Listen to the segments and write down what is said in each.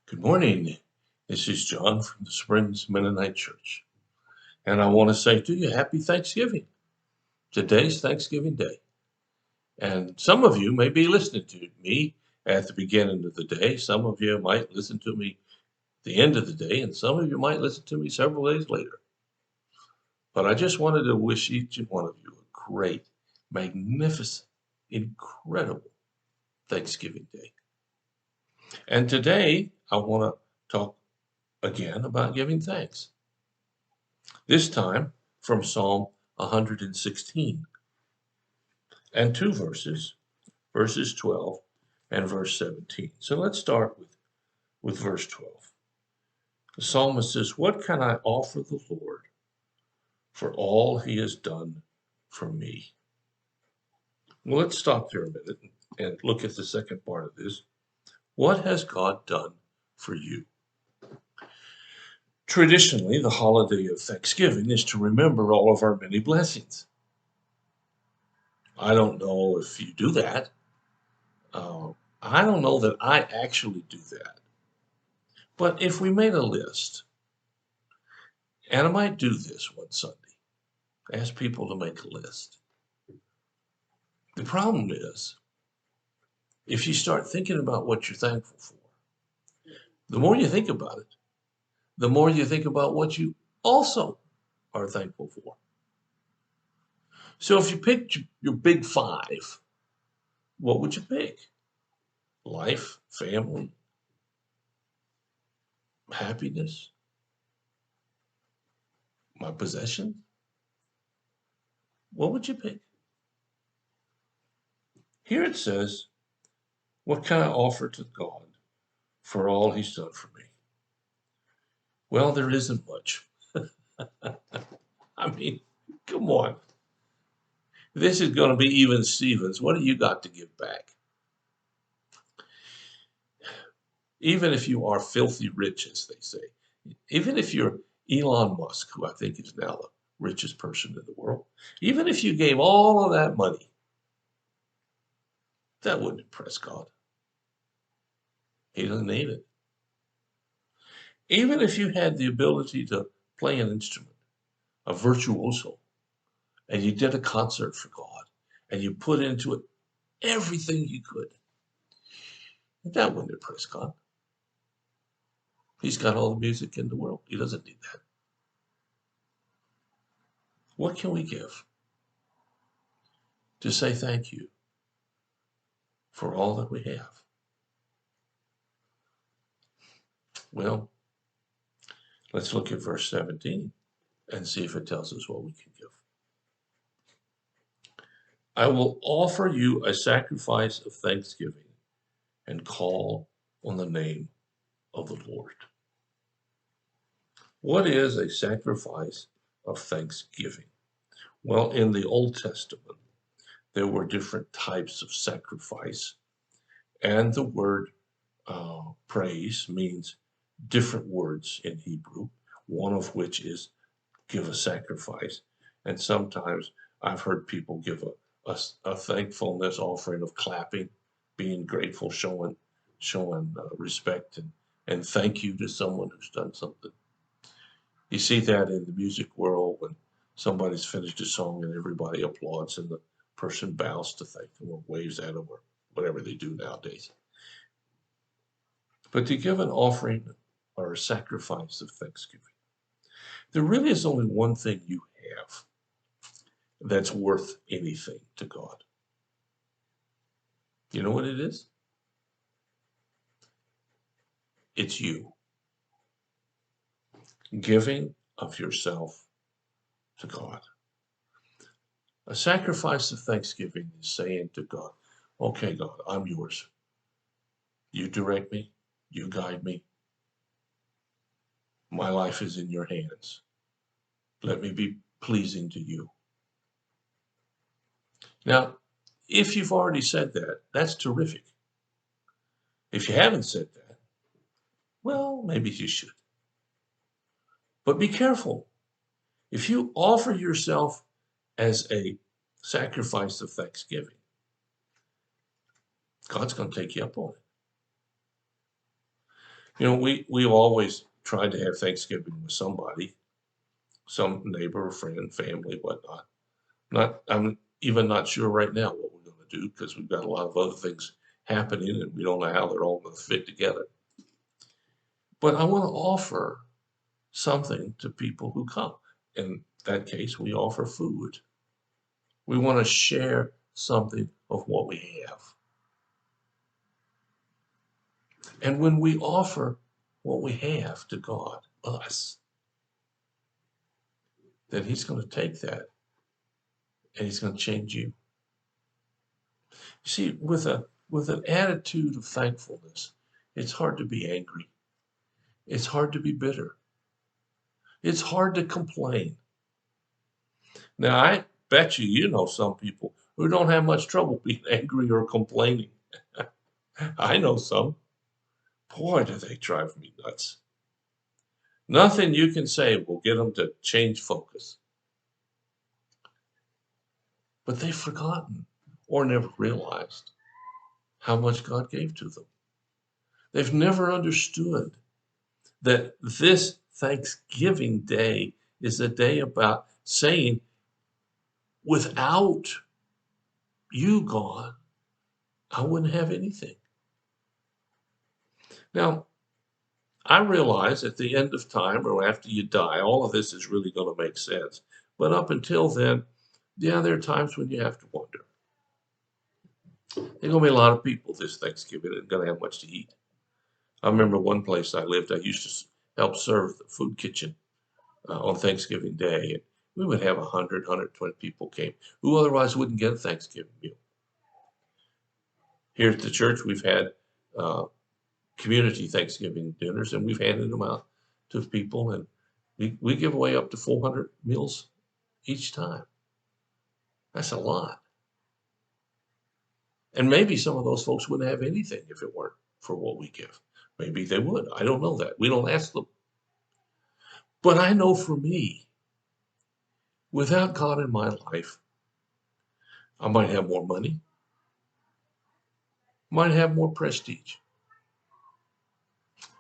Good morning. This is John from the Springs Mennonite Church. And I want to say to you, happy Thanksgiving. Today's Thanksgiving Day. And some of you may be listening to me at the beginning of the day. Some of you might listen to me at the end of the day. And some of you might listen to me several days later. But I just wanted to wish each and one of you a great, magnificent, incredible Thanksgiving Day. And today I want to talk again about giving thanks. This time from Psalm 116 and two verses 12 and verse 17. So let's start with verse 12. The psalmist says, "What can I offer the Lord for all he has done for me?" Well, let's stop there a minute and look at the second part of this. What has God done for you? Traditionally, the holiday of Thanksgiving is to remember all of our many blessings. I don't know if you do that. I don't know that I actually do that. But if we made a list, and I might do this one Sunday, ask people to make a list. The problem is, if you start thinking about what you're thankful for, the more you think about it, the more you think about what you also are thankful for. So if you picked your big five, what would you pick? Life, family, happiness, my possessions? What would you pick? Here it says, "What can I offer to God for all he's done for me?" Well, there isn't much. I mean, come on. This is going to be even Stevens. What do you got to give back? Even if you are filthy rich, as they say, even if you're Elon Musk, who I think is now the richest person in the world, even if you gave all of that money, that wouldn't impress God. He doesn't need it. Even if you had the ability to play an instrument, a virtuoso, and you did a concert for God, and you put into it everything you could, that wouldn't impress God. He's got all the music in the world. He doesn't need that. What can we give to say thank you for all that we have? Well, let's look at verse 17 and see if it tells us what we can give. "I will offer you a sacrifice of thanksgiving and call on the name of the Lord." What is a sacrifice of thanksgiving? Well, in the Old Testament, there were different types of sacrifice, and the word praise means different words in Hebrew, one of which is give a sacrifice. And sometimes I've heard people give a thankfulness offering of clapping, being grateful, showing respect and thank you to someone who's done something. You see that in the music world when somebody's finished a song and everybody applauds and the person bows to thank them or waves at them or whatever they do nowadays. But to give an offering or a sacrifice of thanksgiving, there really is only one thing you have that's worth anything to God. You know what it is? It's you. Giving of yourself to God. A sacrifice of thanksgiving is saying to God, "Okay, God, I'm yours. You direct me. You guide me. My life is in your hands. Let me be pleasing to you." Now, if you've already said that, that's terrific. If you haven't said that, well, maybe you should. But be careful. If you offer yourself as a sacrifice of thanksgiving, God's going to take you up on it. we've always tried to have Thanksgiving with somebody, some neighbor, friend, family, whatnot. I'm even not sure right now what we're going to do because we've got a lot of other things happening and we don't know how they're all going to fit together. But I want to offer something to people who come. In that case, we offer food. We want to share something of what we have. And when we offer what we have to God, us, then He's going to take that and He's going to change you. You see, with an attitude of thankfulness, it's hard to be angry. It's hard to be bitter. It's hard to complain. Now, I bet you know some people who don't have much trouble being angry or complaining. I know some. Boy, do they drive me nuts. Nothing you can say will get them to change focus. But they've forgotten or never realized how much God gave to them. They've never understood that this Thanksgiving Day is a day about saying, without you, God, I wouldn't have anything. Now, I realize at the end of time or after you die, all of this is really going to make sense. But up until then, yeah, there are times when you have to wonder. There are going to be a lot of people this Thanksgiving that are going to have much to eat. I remember one place I lived, I used to help serve the food kitchen on Thanksgiving Day. And we would have 100, 120 people came who otherwise wouldn't get a Thanksgiving meal. Here at the church, we've had community Thanksgiving dinners, and we've handed them out to people, and we give away up to 400 meals each time. That's a lot. And maybe some of those folks wouldn't have anything if it weren't for what we give. Maybe they would. I don't know that. We don't ask them. But I know for me, without God in my life, I might have more money, might have more prestige,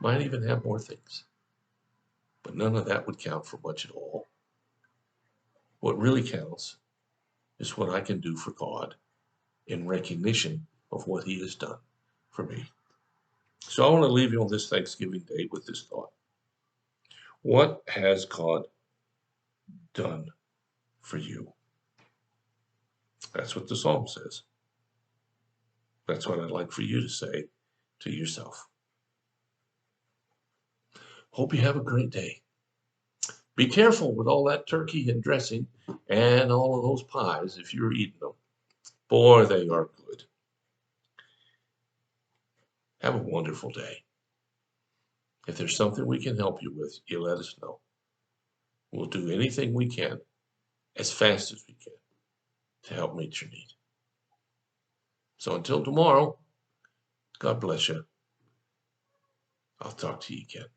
might even have more things. But none of that would count for much at all. What really counts is what I can do for God in recognition of what He has done for me. So I want to leave you on this Thanksgiving Day with this thought. What has God done for you? That's what the psalm says. That's what I'd like for you to say to yourself. Hope you have a great day. Be careful with all that turkey and dressing and all of those pies if you're eating them. Boy, they are good. Have a wonderful day. If there's something we can help you with, you let us know. We'll do anything we can as fast as we can to help meet your need. So until tomorrow, God bless you. I'll talk to you again.